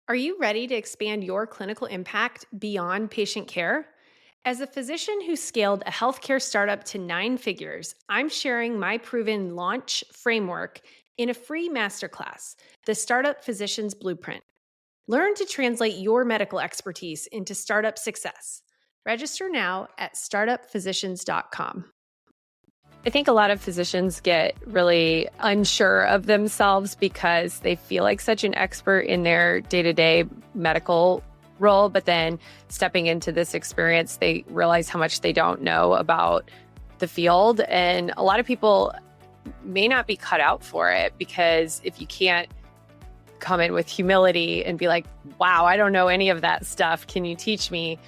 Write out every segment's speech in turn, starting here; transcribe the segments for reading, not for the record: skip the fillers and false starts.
Are you ready to expand your clinical impact beyond patient care? As a physician who scaled a healthcare startup to 9 figures, I'm sharing my proven launch framework in a free masterclass, The Startup Physician's Blueprint. Learn to translate your medical expertise into startup success. Register now at startupphysicians.com. I think a lot of physicians get really unsure of themselves because they feel like such an expert in their day-to-day medical role, but then stepping into this experience, they realize how much they don't know about the field. And a lot of people may not be cut out for it because if you can't come in with humility and be like, wow, I don't know any of that stuff, can you teach me?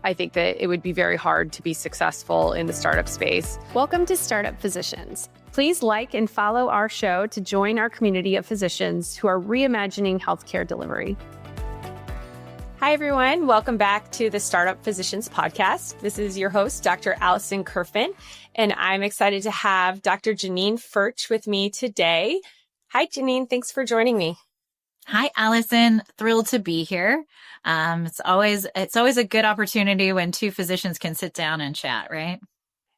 I think that it would be very hard to be successful in the startup space. Welcome to Startup Physicians. Please like and follow our show to join our community of physicians who are reimagining healthcare delivery. Hi, everyone. Welcome back to the Startup Physicians podcast. This is your host, Dr. Allison Kerfin, and I'm excited to have Dr. Janene Fuerch with me today. Hi, Janene. Thanks for joining me. Hi, Allison. Thrilled to be here. It's always a good opportunity when two physicians can sit down and chat, right?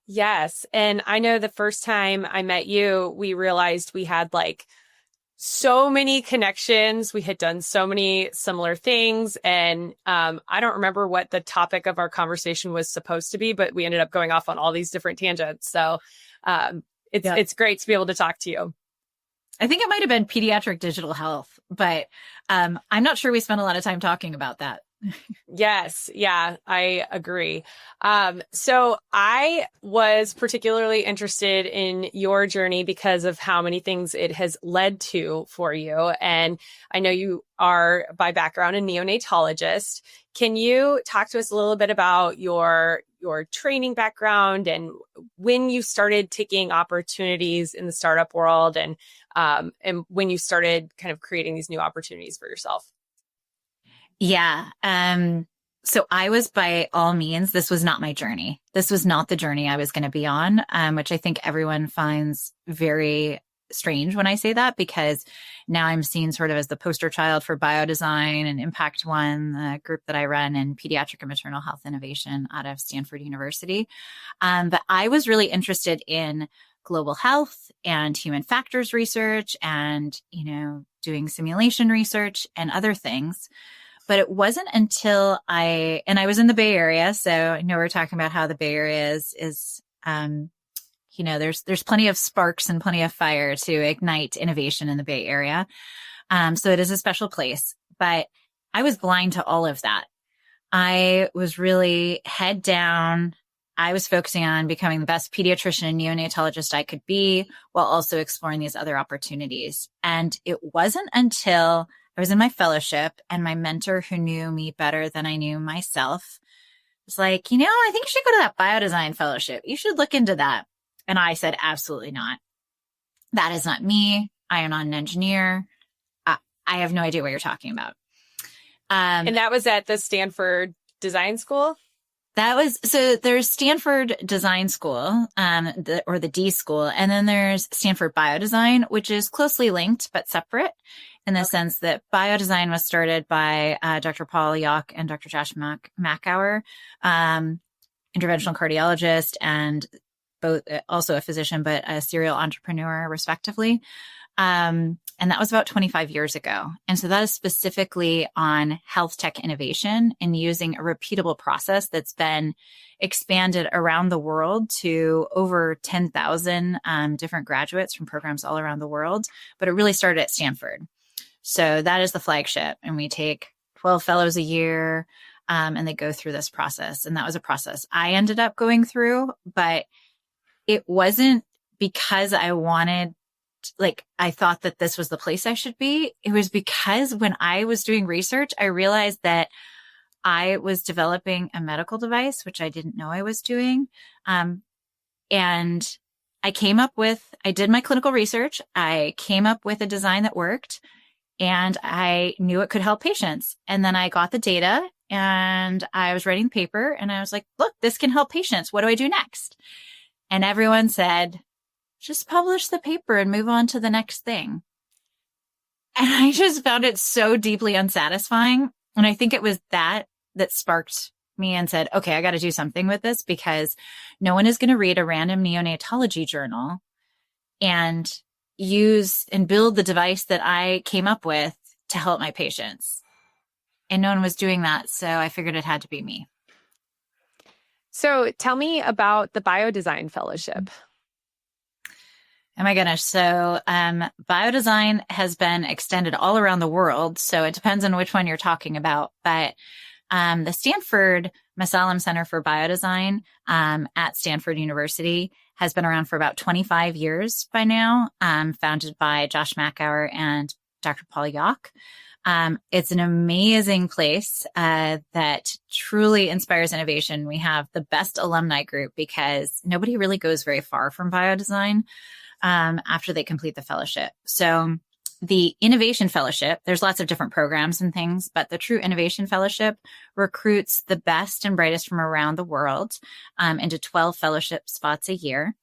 Yes. And I know the first time I met you, we realized we had like so many connections. We had done so many similar things. And I don't remember what the topic of our conversation was supposed to be, but we ended up going off on all these different tangents. So it's great to be able to talk to you. I think it might have been pediatric digital health, but I'm not sure we spent a lot of time talking about that. Yes. Yeah, I agree. So I was particularly interested in your journey because of how many things it has led to for you. And I know you are by background a neonatologist. Can you talk to us a little bit about your training background and when you started taking opportunities in the startup world and when you started kind of creating these new opportunities for yourself? Yeah. So I was, by all means, this was not my journey. This was not the journey I was going to be on, which I think everyone finds very strange when I say that, because now I'm seen sort of as the poster child for biodesign and Impact One, the group that I run in pediatric and maternal health innovation out of Stanford University. But I was really interested in global health and human factors research and, doing simulation research and other things. But it wasn't until I was in the Bay Area. So I know we're talking about how the Bay Area is there's plenty of sparks and plenty of fire to ignite innovation in the Bay Area. So it is a special place, but I was blind to all of that. I was really head down. I was focusing on becoming the best pediatrician and neonatologist I could be while also exploring these other opportunities. And it wasn't until I was in my fellowship and my mentor, who knew me better than I knew myself, was like, I think you should go to that biodesign fellowship. You should look into that. And I said, absolutely not. That is not me. I am not an engineer. I have no idea what you're talking about. And that was at the Stanford Design School? So there's Stanford Design School, or the D School, and then there's Stanford Biodesign, which is closely linked but separate in the sense that biodesign was started by Dr. Paul Yock and Dr. Josh Mackauer, interventional cardiologist and both also a physician, but a serial entrepreneur, respectively. And that was about 25 years ago. And so that is specifically on health tech innovation and using a repeatable process that's been expanded around the world to over 10,000 different graduates from programs all around the world. But it really started at Stanford. So that is the flagship. And we take 12 fellows a year, and they go through this process. And that was a process I ended up going through, but it wasn't because I thought that this was the place I should be. It was because when I was doing research, I realized that I was developing a medical device, which I didn't know I was doing. And I did my clinical research. I came up with a design that worked and I knew it could help patients. And then I got the data and I was writing the paper and I was like, look, this can help patients. What do I do next? And everyone said, just publish the paper and move on to the next thing. And I just found it so deeply unsatisfying. And I think it was that sparked me and said, okay, I got to do something with this, because no one is going to read a random neonatology journal and use and build the device that I came up with to help my patients. And no one was doing that. So I figured it had to be me. So tell me about the Biodesign Fellowship. Oh my goodness. So biodesign has been extended all around the world. So it depends on which one you're talking about. But the Stanford Masalem Center for Biodesign at Stanford University has been around for about 25 years by now, founded by Josh Mackauer and Dr. Paul Yock. It's an amazing place that truly inspires innovation. We have the best alumni group because nobody really goes very far from biodesign after they complete the fellowship. So the Innovation Fellowship, there's lots of different programs and things, but the true Innovation Fellowship recruits the best and brightest from around the world into 12 fellowship spots a year.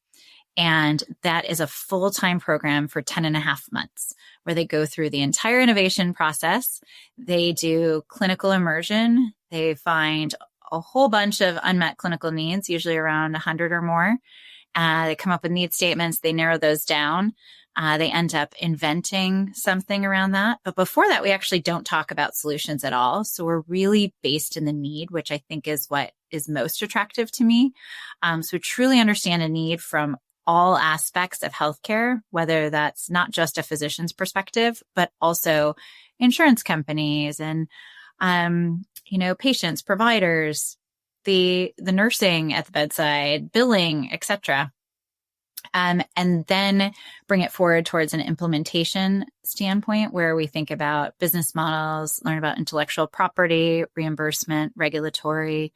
And that is a full-time program for 10 and a half months where they go through the entire innovation process. They do clinical immersion. They find a whole bunch of unmet clinical needs, usually around 100 or more. They come up with need statements. They narrow those down. They end up inventing something around that. But before that, we actually don't talk about solutions at all. So we're really based in the need, which I think is what is most attractive to me. So we truly understand a need from all aspects of healthcare, whether that's not just a physician's perspective, but also insurance companies and, patients, providers, the nursing at the bedside, billing, etc. And then bring it forward towards an implementation standpoint where we think about business models, learn about intellectual property, reimbursement, regulatory,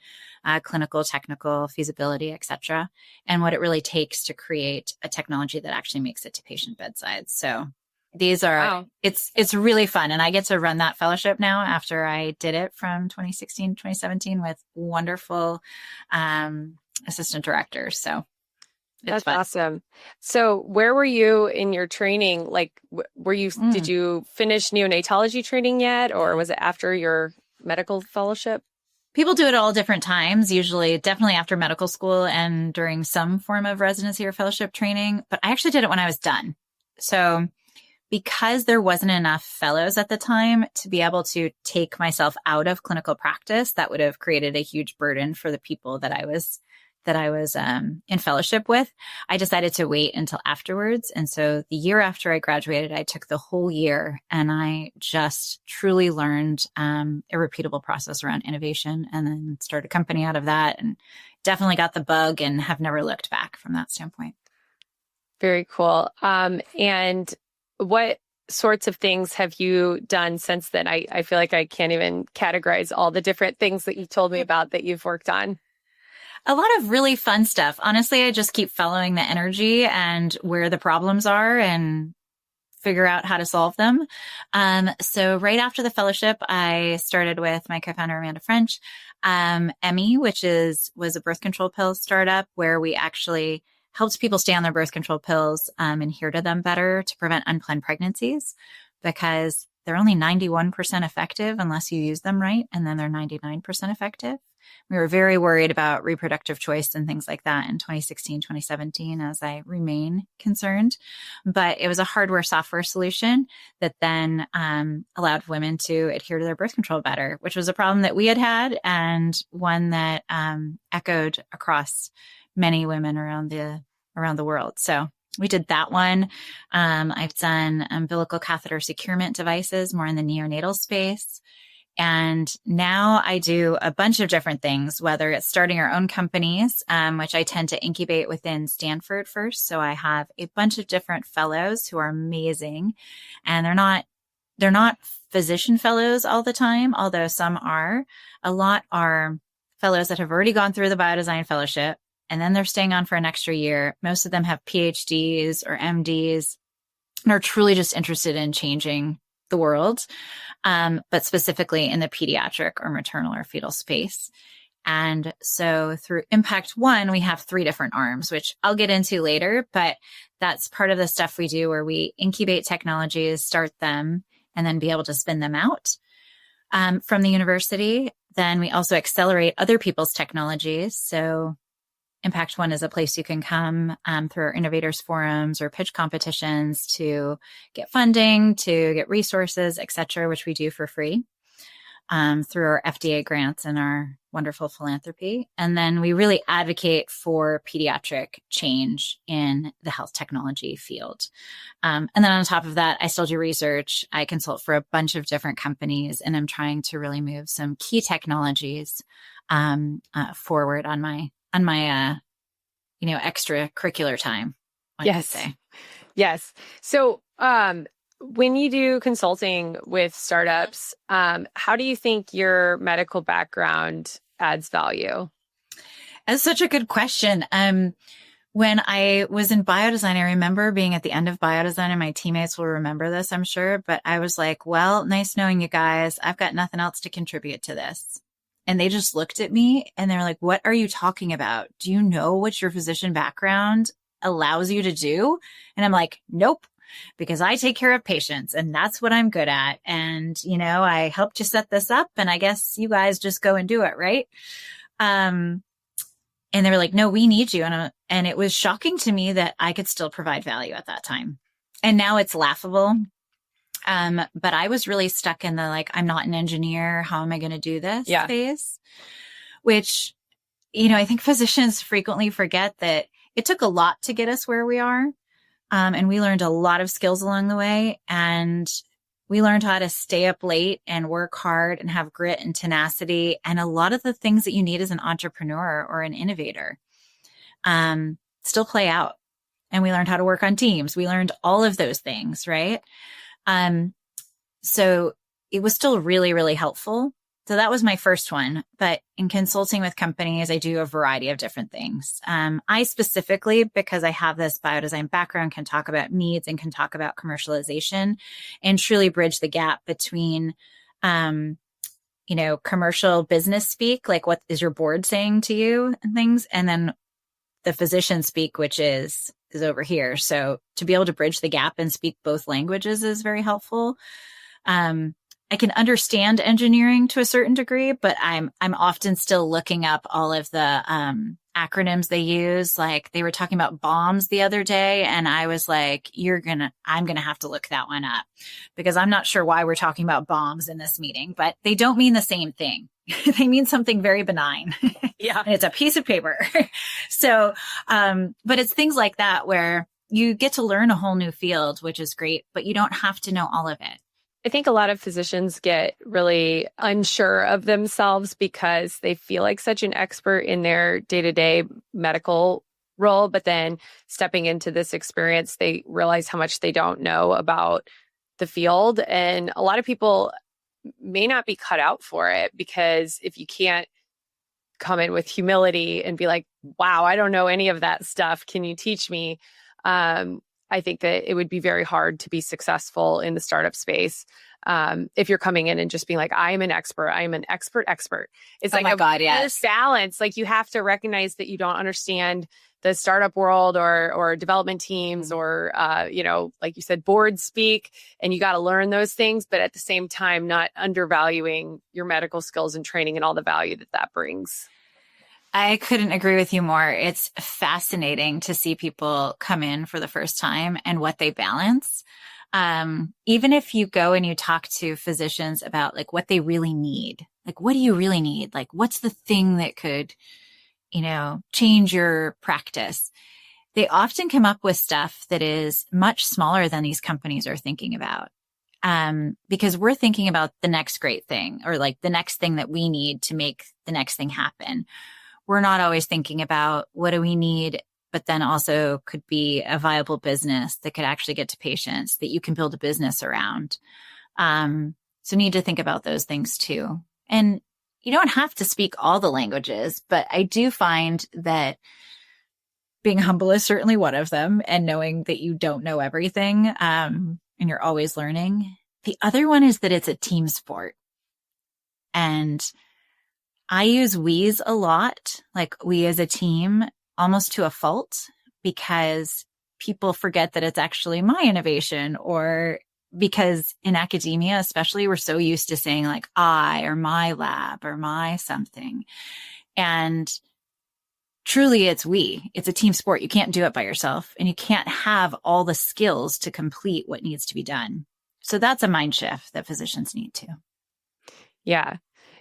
clinical, technical, feasibility, etc., and what it really takes to create a technology that actually makes it to patient bedsides. So these are, wow. It's really fun. And I get to run that fellowship now after I did it from 2016 to 2017 with wonderful assistant directors. So that's fun. Awesome. So where were you in your training? Like, did you finish neonatology training yet? Or was it after your medical fellowship? People do it all different times, usually definitely after medical school and during some form of residency or fellowship training. But I actually did it when I was done. So because there wasn't enough fellows at the time to be able to take myself out of clinical practice, that would have created a huge burden for the people that I was in fellowship with. I decided to wait until afterwards. And so the year after I graduated, I took the whole year and I just truly learned a repeatable process around innovation and then started a company out of that and definitely got the bug and have never looked back from that standpoint. Very cool. And what sorts of things have you done since then? I feel like I can't even categorize all the different things that you told me about that you've worked on. A lot of really fun stuff. Honestly, I just keep following the energy and where the problems are and figure out how to solve them. So right after the fellowship, I started with my co-founder, Amanda French, Emmy, which was a birth control pill startup where we actually helped people stay on their birth control pills and adhere to them better to prevent unplanned pregnancies because they're only 91% effective unless you use them right. And then they're 99% effective. We were very worried about reproductive choice and things like that in 2016, 2017, as I remain concerned. But it was a hardware software solution that then allowed women to adhere to their birth control better, which was a problem that we had and one that echoed across many women around the world. So we did that one. I've done umbilical catheter securement devices more in the neonatal space. And now I do a bunch of different things, whether it's starting our own companies, which I tend to incubate within Stanford first. So I have a bunch of different fellows who are amazing, and they're not physician fellows all the time, although some are. A lot are fellows that have already gone through the Biodesign Fellowship, and then they're staying on for an extra year. Most of them have PhDs or MDs and are truly just interested in changing the world, but specifically in the pediatric or maternal or fetal space. And so through Impact One, we have 3 different arms, which I'll get into later, but that's part of the stuff we do where we incubate technologies, start them, and then be able to spin them out from the university. Then we also accelerate other people's technologies. So Impact One is a place you can come through our innovators forums or pitch competitions to get funding, to get resources, et cetera, which we do for free through our FDA grants and our wonderful philanthropy. And then we really advocate for pediatric change in the health technology field. And then on top of that, I still do research. I consult for a bunch of different companies, and I'm trying to really move some key technologies forward on my extracurricular time. Yes. Yes. So, when you do consulting with startups, how do you think your medical background adds value? That's such a good question. When I was in biodesign, I remember being at the end of biodesign, and my teammates will remember this, I'm sure, but I was like, well, nice knowing you guys. I've got nothing else to contribute to this. And they just looked at me and they're like, what are you talking about? Do you know what your physician background allows you to do? And I'm like, nope, because I take care of patients and that's what I'm good at. And, I helped you set this up, and I guess you guys just go and do it. Right. And they were like, no, we need you. And it was shocking to me that I could still provide value at that time. And now it's laughable. But I was really stuck in the, I'm not an engineer. How am I going to do this phase? Which, I think physicians frequently forget that it took a lot to get us where we are. And we learned a lot of skills along the way, and we learned how to stay up late and work hard and have grit and tenacity. And a lot of the things that you need as an entrepreneur or an innovator, still play out. And we learned how to work on teams. We learned all of those things. Right. So it was still really, really helpful. So that was my first one. But in consulting with companies, I do a variety of different things. I specifically, because I have this biodesign background, can talk about needs and can talk about commercialization and truly bridge the gap between, commercial business speak, like what is your board saying to you and things, and then the physician speak, which is over here. So to be able to bridge the gap and speak both languages is very helpful. I can understand engineering to a certain degree, but I'm often still looking up all of the acronyms they use. Like they were talking about bombs the other day, and I was like, I'm gonna have to look that one up because I'm not sure why we're talking about bombs in this meeting, but they don't mean the same thing. They mean something very benign. Yeah. And it's a piece of paper. So, but it's things like that where you get to learn a whole new field, which is great, but you don't have to know all of it. I think a lot of physicians get really unsure of themselves because they feel like such an expert in their day-to-day medical role, but then stepping into this experience, they realize how much they don't know about the field. And a lot of people may not be cut out for it, because if you can't come in with humility and be like, wow, I don't know any of that stuff, can you teach me? I think that it would be very hard to be successful in the startup space if you're coming in and just being like, I am an expert. It's like this balance. Like you have to recognize that you don't understand the startup world or development teams or, like you said, board speak, and you got to learn those things. But at the same time, not undervaluing your medical skills and training and all the value that brings. I couldn't agree with you more. It's fascinating to see people come in for the first time and what they balance. Even if you go and you talk to physicians about like what they really need, like, what do you really need? Like, what's the thing that could, change your practice? They often come up with stuff that is much smaller than these companies are thinking about. Because we're thinking about the next great thing or like the next thing that we need to make the next thing happen. We're not always thinking about what do we need, but then also could be a viable business that could actually get to patients that you can build a business around. So need to think about those things too. And you don't have to speak all the languages, but I do find that being humble is certainly one of them, and knowing that you don't know everything, and you're always learning. The other one is that it's a team sport. And I use we's a lot, like we as a team, almost to a fault, because people forget that it's actually my innovation or because in academia, especially, we're so used to saying like I or my lab or my something. And truly it's a team sport. You can't do it by yourself, and you can't have all the skills to complete what needs to be done. So that's a mind shift that physicians need to. Yeah.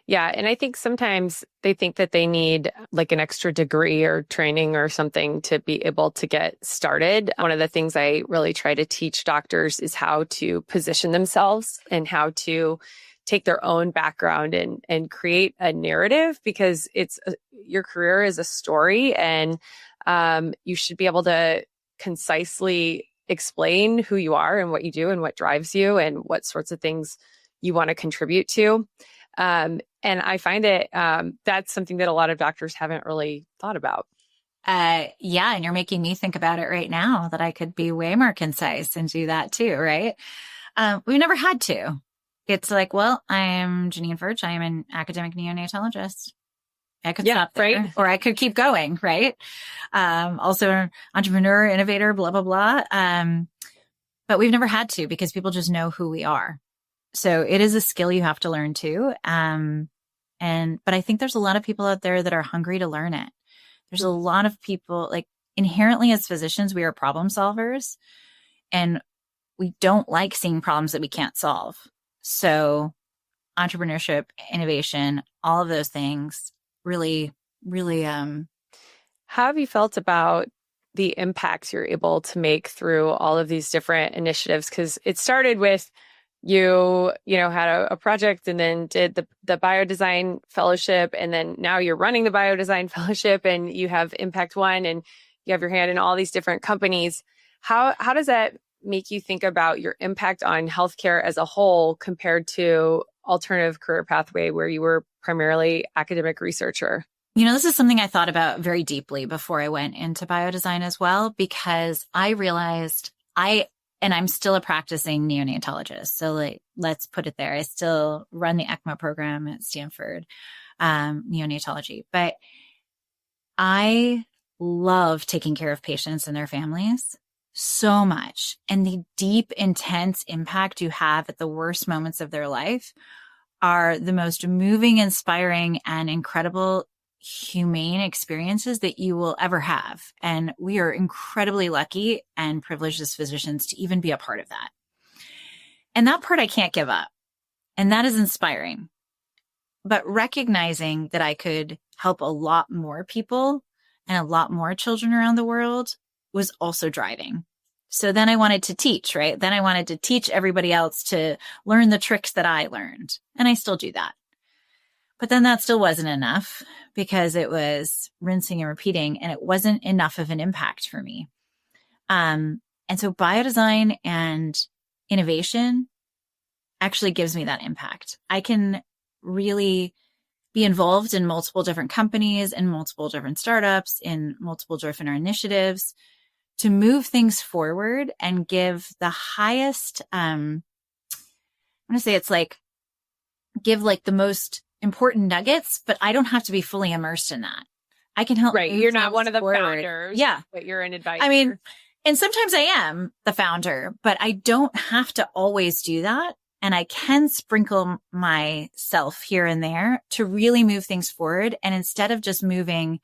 Yeah. And I think sometimes they think that they need like an extra degree or training or something to be able to get started. One of the things I really try to teach doctors is how to position themselves and how to take their own background and create a narrative, because your career is a story, and you should be able to concisely explain who you are and what you do and what drives you and what sorts of things you want to contribute to. And I find that's something that a lot of doctors haven't really thought about. Yeah. And you're making me think about it right now, that I could be way more concise and do that too, right? We've never had to. It's like, well, I'm Janene Fuerch. I am an academic neonatologist. I could stop there, right? Or I could keep going, right? Also an entrepreneur, innovator, blah, blah, blah. But we've never had to, because people just know who we are. So it is a skill you have to learn too. But I think there's a lot of people out there that are hungry to learn it. There's a lot of people, like, inherently as physicians, we are problem solvers, and we don't like seeing problems that we can't solve. So entrepreneurship, innovation, all of those things really, really, How have you felt about the impacts you're able to make through all of these different initiatives? Because it started with you had a project and then did the Biodesign Fellowship, and then now you're running the Biodesign Fellowship, and you have Impact One, and you have your hand in all these different companies. How does that make you think about your impact on healthcare as a whole compared to alternative career pathway where you were primarily academic researcher? This is something I thought about very deeply before I went into biodesign as well, because I realized I'm still a practicing neonatologist. So let's put it there. I still run the ECMO program at Stanford, neonatology, but I love taking care of patients and their families so much. And the deep, intense impact you have at the worst moments of their life are the most moving, inspiring, and incredible humane experiences that you will ever have. And we are incredibly lucky and privileged as physicians to even be a part of that. And that part I can't give up. And that is inspiring. But recognizing that I could help a lot more people and a lot more children around the world was also driving. So then I wanted to teach, right? Then I wanted to teach everybody else to learn the tricks that I learned. And I still do that. But then that still wasn't enough, because it was rinsing and repeating, and it wasn't enough of an impact for me. And so biodesign and innovation actually gives me that impact. I can really be involved in multiple different companies, in multiple different startups, in multiple different initiatives to move things forward and give the highest, I'm going to say it's like, give like the most important nuggets, but I don't have to be fully immersed in that. I can help. Right. You're not one of the forward. founders. Yeah. But you're an advisor. I mean, and sometimes I am the founder, but I don't have to always do that. And I can sprinkle myself here and there to really move things forward. And instead of just moving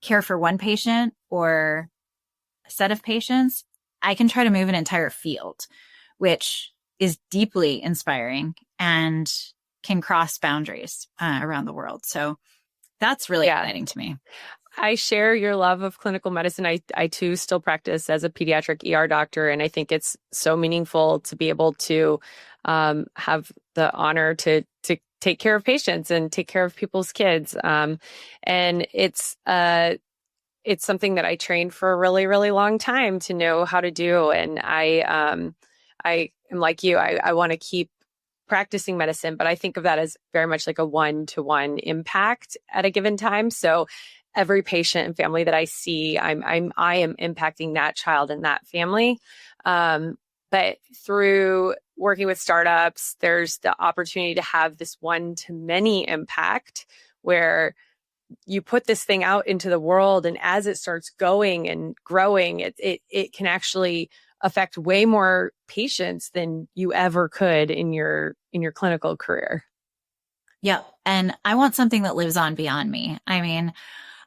care for one patient or a set of patients, I can try to move an entire field, which is deeply inspiring and can cross boundaries around the world. So that's really exciting to me. I share your love of clinical medicine. I too still practice as a pediatric ER doctor, and I think it's so meaningful to be able to have the honor to take care of patients and take care of people's kids. And it's something that I trained for a really, really long time to know how to do. And I am like you. I want to keep practicing medicine, but I think of that as very much like a one-to-one impact at a given time. So every patient and family that I see, I am impacting that child and that family. But through working with startups, there's the opportunity to have this one-to-many impact where you put this thing out into the world, and as it starts going and growing, it can actually affect way more patients than you ever could in your clinical career. Yeah. And I want something that lives on beyond me. I mean,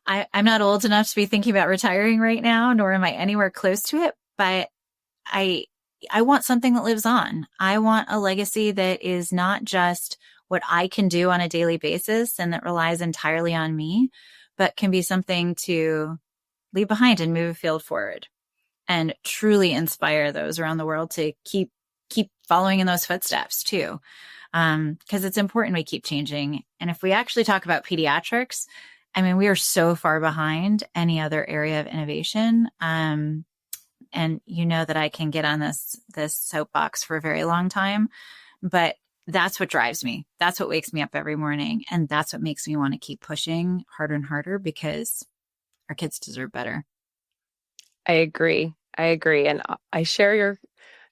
I'm not old enough to be thinking about retiring right now, nor am I anywhere close to it, but I want something that lives on. I want a legacy that is not just what I can do on a daily basis and that relies entirely on me, but can be something to leave behind and move a field forward and truly inspire those around the world to keep following in those footsteps too. Because it's important we keep changing. And if we actually talk about pediatrics, I mean, we are so far behind any other area of innovation. And you know that I can get on this soapbox for a very long time, but that's what drives me. That's what wakes me up every morning. And that's what makes me want to keep pushing harder and harder because our kids deserve better. I agree. And I share your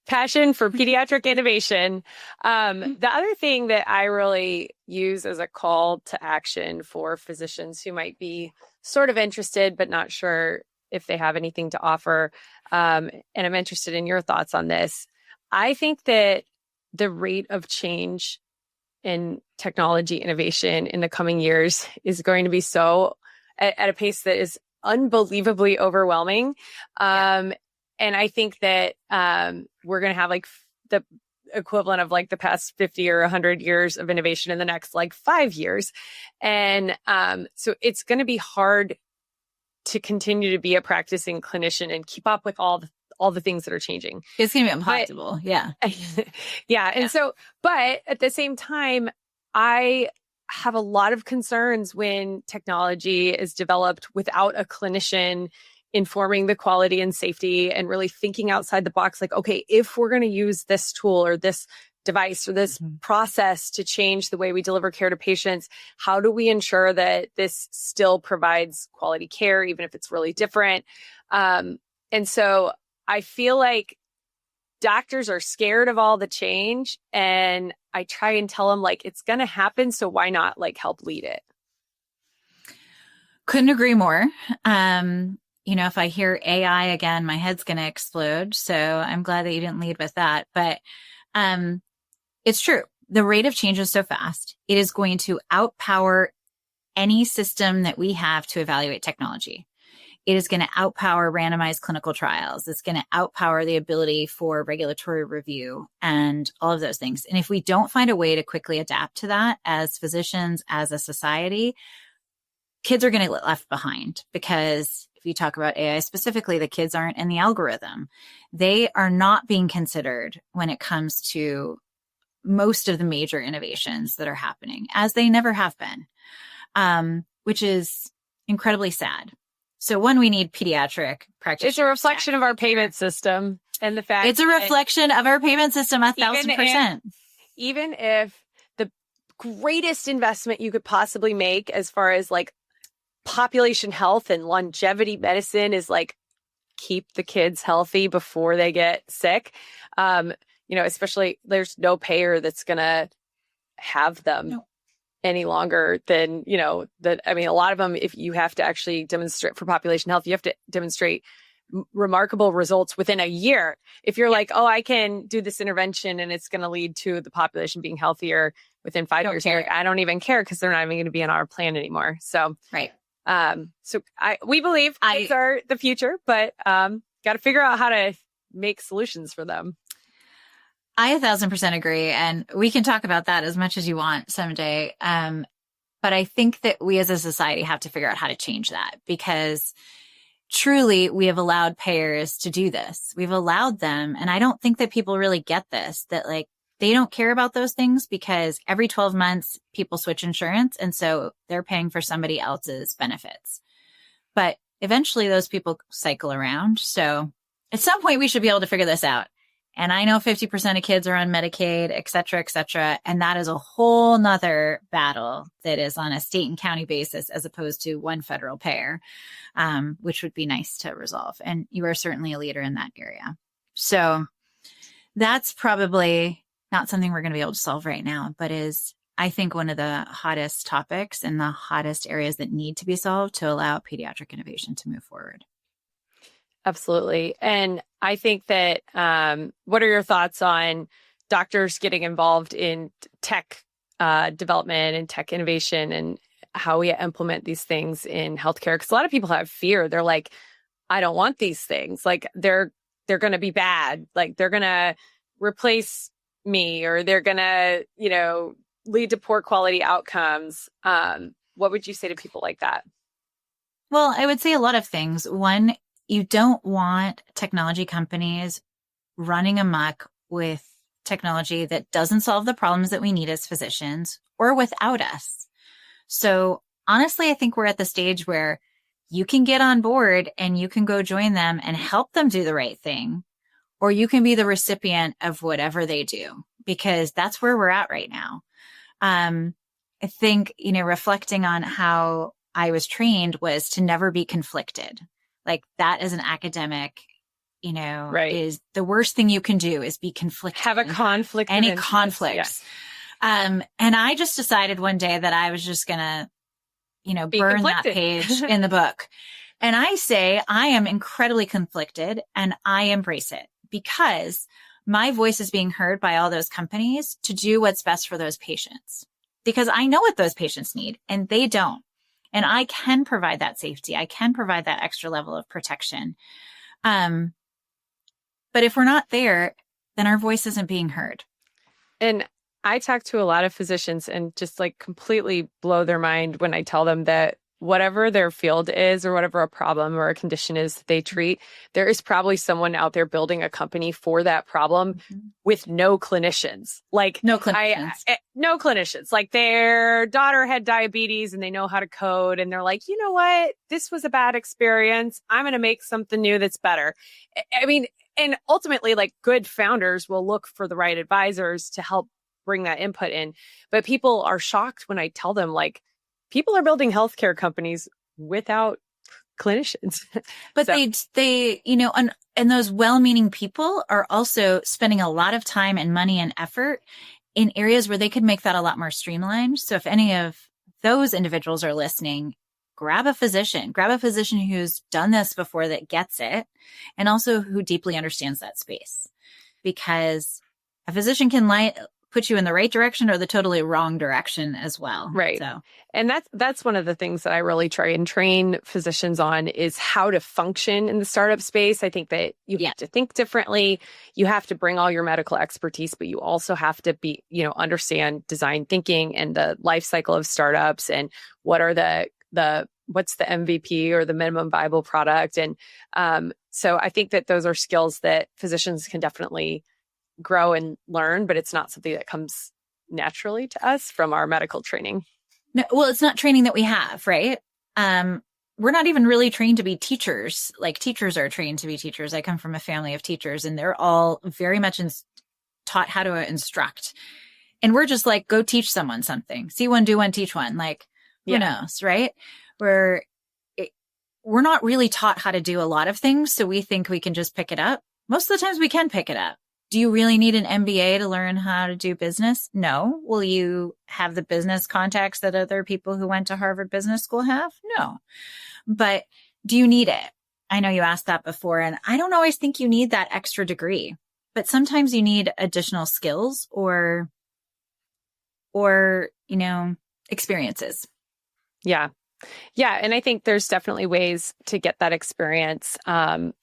passion for pediatric innovation. The other thing that I really use as a call to action for physicians who might be sort of interested, but not sure if they have anything to offer, and I'm interested in your thoughts on this. I think that the rate of change in technology innovation in the coming years is going to be so at a pace that is unbelievably overwhelming. And I think that we're going to have like the equivalent of like the past 50 or 100 years of innovation in the next like 5 years. And so it's going to be hard to continue to be a practicing clinician and keep up with all the things that are changing. It's going to be impossible. Yeah. And so, but at the same time, I have a lot of concerns when technology is developed without a clinician informing the quality and safety and really thinking outside the box. Like, okay, if we're going to use this tool or this device or this process to change the way we deliver care to patients, how do we ensure that this still provides quality care, even if it's really different? And so I feel like doctors are scared of all the change, and I try and tell them like, it's going to happen. So why not like help lead it? Couldn't agree more. If I hear AI again, my head's going to explode. So I'm glad that you didn't lead with that. But it's true. The rate of change is so fast. It is going to outpower any system that we have to evaluate technology. It is going to outpower randomized clinical trials. It's going to outpower the ability for regulatory review and all of those things. And if we don't find a way to quickly adapt to that as physicians, as a society, kids are going to get left behind, because if you talk about AI specifically, the kids aren't in the algorithm. They are not being considered when it comes to most of the major innovations that are happening, as they never have been, which is incredibly sad. So one, we need pediatric practitioners. It's a reflection of our payment system and the fact it's a reflection of our payment system 1,000%. Even if the greatest investment you could possibly make as far as like population health and longevity medicine is like keep the kids healthy before they get sick. Especially there's no payer that's going to have them any longer than, a lot of them, if you have to actually demonstrate for population health, you have to demonstrate remarkable results within a year. If you're like, oh, I can do this intervention and it's going to lead to the population being healthier within 5 years, like, I don't even care because they're not even going to be in our plan anymore. So, right. We believe kids are the future, but got to figure out how to make solutions for them. I 1,000% agree. And we can talk about that as much as you want someday. But I think that we as a society have to figure out how to change that, because truly we have allowed payers to do this. We've allowed them. And I don't think that people really get this, that like they don't care about those things, because every 12 months people switch insurance. And so they're paying for somebody else's benefits. But eventually those people cycle around. So at some point we should be able to figure this out. And I know 50% of kids are on Medicaid, et cetera, et cetera. And that is a whole nother battle that is on a state and county basis as opposed to one federal payer, which would be nice to resolve. And you are certainly a leader in that area. So that's probably not something we're going to be able to solve right now, but is, I think, one of the hottest topics and the hottest areas that need to be solved to allow pediatric innovation to move forward. Absolutely. And I think that, what are your thoughts on doctors getting involved in tech development and tech innovation and how we implement these things in healthcare? Because a lot of people have fear. They're like, I don't want these things. Like they're going to be bad. Like they're going to replace me, or they're going to, lead to poor quality outcomes. What would you say to people like that? Well, I would say a lot of things. One, you don't want technology companies running amok with technology that doesn't solve the problems that we need as physicians or without us. So honestly, I think we're at the stage where you can get on board and you can go join them and help them do the right thing, or you can be the recipient of whatever they do, because that's where we're at right now. I think, reflecting on how I was trained was to never be conflicted. Like that as an academic, Right. is the worst thing you can do is be conflicted. Have a conflict. Any conflicts. Yeah. And I just decided one day that I was just going to, burn that page in the book. And I say I am incredibly conflicted and I embrace it because my voice is being heard by all those companies to do what's best for those patients, because I know what those patients need and they don't. And I can provide that safety. I can provide that extra level of protection. But if we're not there, then our voice isn't being heard. And I talk to a lot of physicians and just like completely blow their mind when I tell them that whatever their field is or whatever a problem or a condition is that they treat, there is probably someone out there building a company for that problem with no clinicians. Like no clinicians. No clinicians. Like their daughter had diabetes and they know how to code and they're like, you know what? This was a bad experience. I'm going to make something new that's better. I mean, and ultimately, like good founders will look for the right advisors to help bring that input in. But people are shocked when I tell them, like, people are building healthcare companies without clinicians. But so, they, and those well-meaning people are also spending a lot of time and money and effort in areas where they could make that a lot more streamlined. So if any of those individuals are listening, grab a physician who's done this before, that gets it, and also who deeply understands that space, because a physician can put you in the right direction or the totally wrong direction as well. Right. So, and that's one of the things that I really try and train physicians on is how to function in the startup space. I think that you have to think differently. You have to bring all your medical expertise, but you also have to be, understand design thinking and the life cycle of startups and what are what's the MVP or the minimum viable product. And so I think that those are skills that physicians can definitely grow and learn, but it's not something that comes naturally to us from our medical training. No, well, it's not training that we have, right? We're not even really trained to be teachers. Like teachers are trained to be teachers. I come from a family of teachers and they're all very much taught how to instruct. And we're just like, go teach someone something. See one, do one, teach one. Like, who knows, right? We're not really taught how to do a lot of things. So we think we can just pick it up. Most of the times we can pick it up. Do you really need an MBA to learn how to do business? No. Will you have the business contacts that other people who went to Harvard Business School have? No. But do you need it? I know you asked that before, and I don't always think you need that extra degree, but sometimes you need additional skills or experiences. Yeah. Yeah. And I think there's definitely ways to get that experience. And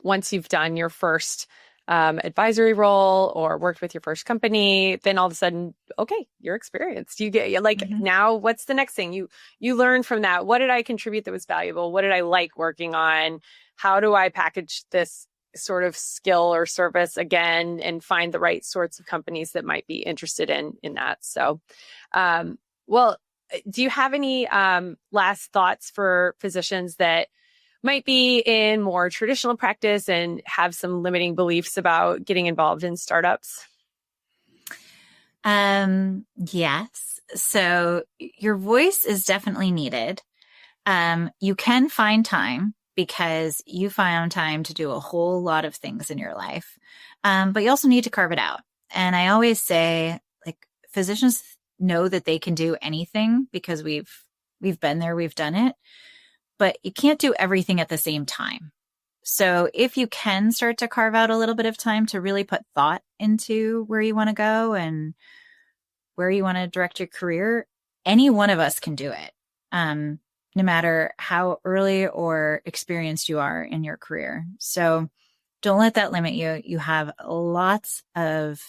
once you've done your first advisory role or worked with your first company, then all of a sudden, okay, you're experienced. You get now what's the next thing? You learn from that. What did I contribute that was valuable? What did I like working on? How do I package this sort of skill or service again and find the right sorts of companies that might be interested in that? So, well, do you have any last thoughts for physicians that might be in more traditional practice and have some limiting beliefs about getting involved in startups? Yes. So your voice is definitely needed. You can find time because you found time to do a whole lot of things in your life. But you also need to carve it out. And I always say, like, physicians know that they can do anything because we've been there, we've done it. But you can't do everything at the same time. So if you can start to carve out a little bit of time to really put thought into where you want to go and where you want to direct your career, any one of us can do it. No matter how early or experienced you are in your career. So don't let that limit you. You have lots of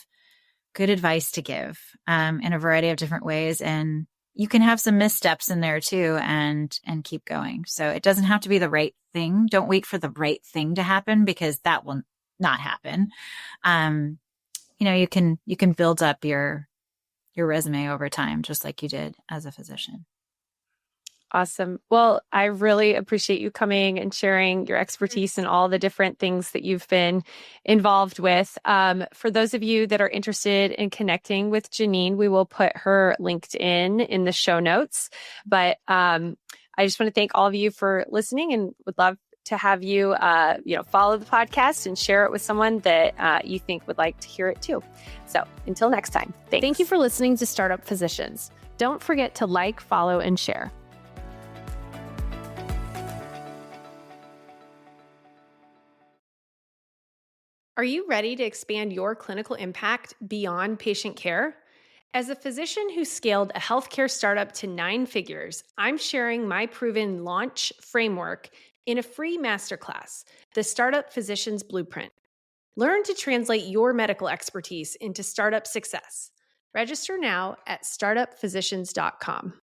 good advice to give in a variety of different ways. And you can have some missteps in there too and keep going. So it doesn't have to be the right thing. Don't wait for the right thing to happen because that will not happen. You can build up your resume over time, just like you did as a physician. Awesome. Well, I really appreciate you coming and sharing your expertise in all the different things that you've been involved with. For those of you that are interested in connecting with Janene, we will put her LinkedIn in the show notes. But I just want to thank all of you for listening and would love to have you, follow the podcast and share it with someone that you think would like to hear it too. So until next time, thanks. Thank you for listening to Startup Physicians. Don't forget to like, follow, and share. Are you ready to expand your clinical impact beyond patient care? As a physician who scaled a healthcare startup to 9 figures, I'm sharing my proven launch framework in a free masterclass, the Startup Physician's Blueprint. Learn to translate your medical expertise into startup success. Register now at startupphysicians.com.